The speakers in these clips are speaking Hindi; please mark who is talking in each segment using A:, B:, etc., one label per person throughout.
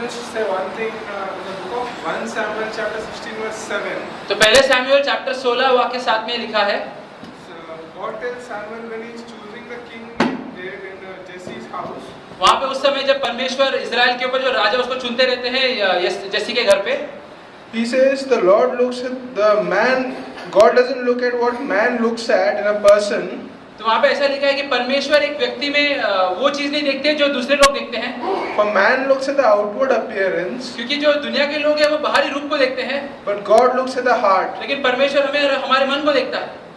A: just say one thing in the book of 1 Samuel chapter 16 verse 7.
B: तो पहले सैमुएल चैप्टर 16 वाक्य 7 में लिखा है,
A: So God tells Samuel when he is choosing the king there in Jesse's house.
B: वहाँ पे उस समय जब परमेश्वर इजराइल के ऊपर जो राजा उसको चुनते रहते हैं जैसी के घर पे,
A: He says the Lord looks at the man. God doesn't look at what man looks at in a person.
B: तो वहाँ पे ऐसा लिखा है कि परमेश्वर एक व्यक्ति में वो चीज नहीं देखते जो दूसरे लोग देखते हैं,
A: For man looks at the outward appearance,
B: क्योंकि जो दुनिया के लोग हैं वो बाहरी रूप को देखते हैं,
A: but God looks at the heart.
B: लेकिन परमेश्वर हमें हमारे मन को देखता है।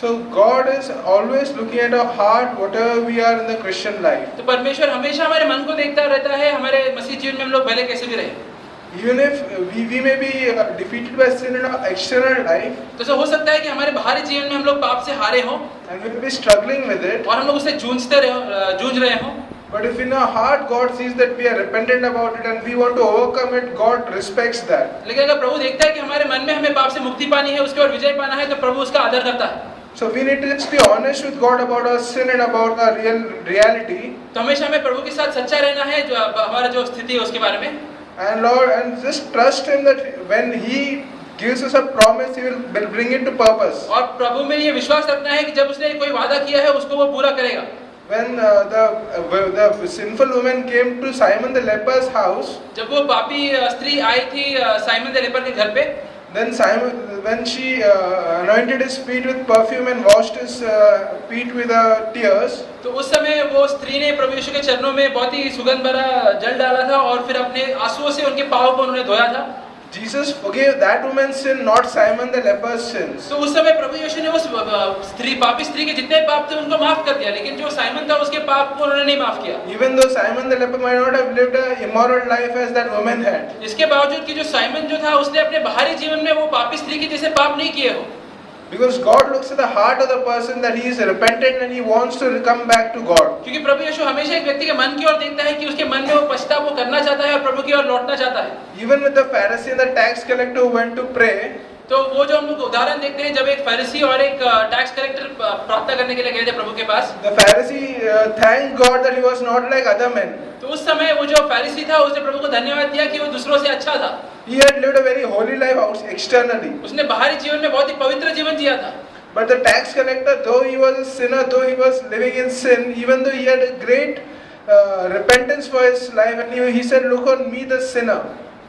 A: So God is always looking at our heart, whatever we are in the Christian life.
B: तो परमेश्वर हमेशा हमारे मन को देखता रहता है, हमारे मसीह जीवन में हम लोग भले कैसे भी रहे।
A: Even if we may be defeated by sin in our external life,
B: तो ऐसा हो सकता है कि हमारे बाहरी जीवन में हम लोग पाप से हारे हों
A: and we may be struggling with it,
B: और हम लोग उससे जूझ रहे हों,
A: but if in our heart God sees that we are repentant about it and we want to overcome it, God respects that.
B: लेकिन अगर प्रभु देखता है कि हमारे मन में हमें पाप से मुक्ति पानी है, उसके और विजय पाना है, तो प्रभु उसका आदर करता है।
A: So we need to just be honest with God about our sin and about our reality.
B: तो हमेशा हमें प्रभु के साथ सच्चा रहना है, जो हमारा जो स्थिति है उसके बारे में,
A: And Lord, and just trust Him that when He gives us a promise, He will bring it to purpose.
B: और प्रभु में ये विश्वास रखना है कि जब उसने कोई वादा किया है उसको वो पूरा करेगा।
A: When the sinful woman came to Simon the leper's house,
B: जब वो पापी स्त्री आई थी साइमन द लेपर के घर पे,
A: then Simon, when she anointed his feet with perfume and washed his feet with tears,
B: तो उस समय वो स्त्री ने प्रभु यीशु के चरणों में बहुत ही सुगंध भरा जल डाला था और फिर अपने आंसुओं से उनके पाँव को उन्होंने धोया था।
A: Jesus forgave that woman's sin, not Simon the leper's sins.
B: तो उस समय प्रभु यीशु ने उस पापी स्त्री के जितने पाप थे उनको माफ कर दिया, लेकिन जो साइमन था उसके पाप को उन्होंने नहीं माफ किया।
A: Even though Simon the leper might not have lived an immoral life as that woman had.
B: इसके बावजूद कि जो साइमन जो था उसने अपने बाहरी जीवन में वो पापी स्त्री के जैसे पाप नहीं किए हो।
A: Because God looks at the heart of the person that he is repentant and he wants to come back to God.
B: क्योंकि प्रभु यीशु हमेशा एक व्यक्ति के मन की ओर देखता है कि उसके मन में वो पश्चाताप वो करना चाहता है और प्रभु की ओर लौटना चाहता है।
A: Even with the Pharisee and the tax collector who went to pray,
B: तो वो जो हम लोग उदाहरण देखते हैं जब एक फरीसी और एक टैक्स कलेक्टर प्रार्थना करने के लिए गए थे प्रभु के पास,
A: the Pharisee thanked God that he was not like other men.
B: तो उस समय वो जो फरीसी था उसने प्रभु को धन्यवाद दिया कि वो दूसरों से अच्छा था।
A: He had lived a very holy life externally.
B: उसने बाहरी जीवन में बहुत ही पवित्र जीवन जिया था।
A: But the tax collector, though he was a sinner, though he was living in sin, even though he had a great repentance for his life, and he said, "Look on me, the sinner.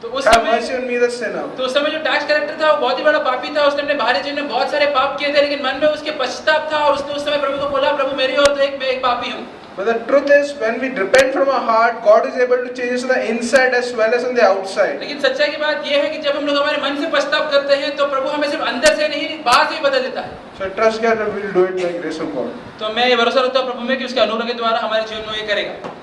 B: तो उस
A: Have
B: समय
A: mercy on me, the sinner."
B: तो उस समय जो टैक्स कलेक्टर था वो बहुत ही बड़ा पापी था, उसने अपने बाहरी जीवन में बहुत सारे पाप किए थे, लेकिन मन में उसके पश्चाताप था और उसने उस समय प्रभु को बोला, प्रभु मेरी ओर देख, मैं एक पापी हूँ।
A: But the truth is, when we repent from our heart, God is able to change us on the inside as well as on the outside.
B: लेकिन सच्चाई की बात यह है कि जब हम लोग हमारे मन से पश्चाताप करते हैं तो प्रभु हमें सिर्फ अंदर से नहीं बाहर से भी बदल देता है।
A: So trust God that we will do it by grace of God.
B: तो मैं ये भरोसा रखता हूँ प्रभु में कि उसके अनुग्रह के द्वारा हमारे जीवन में ये करेगा।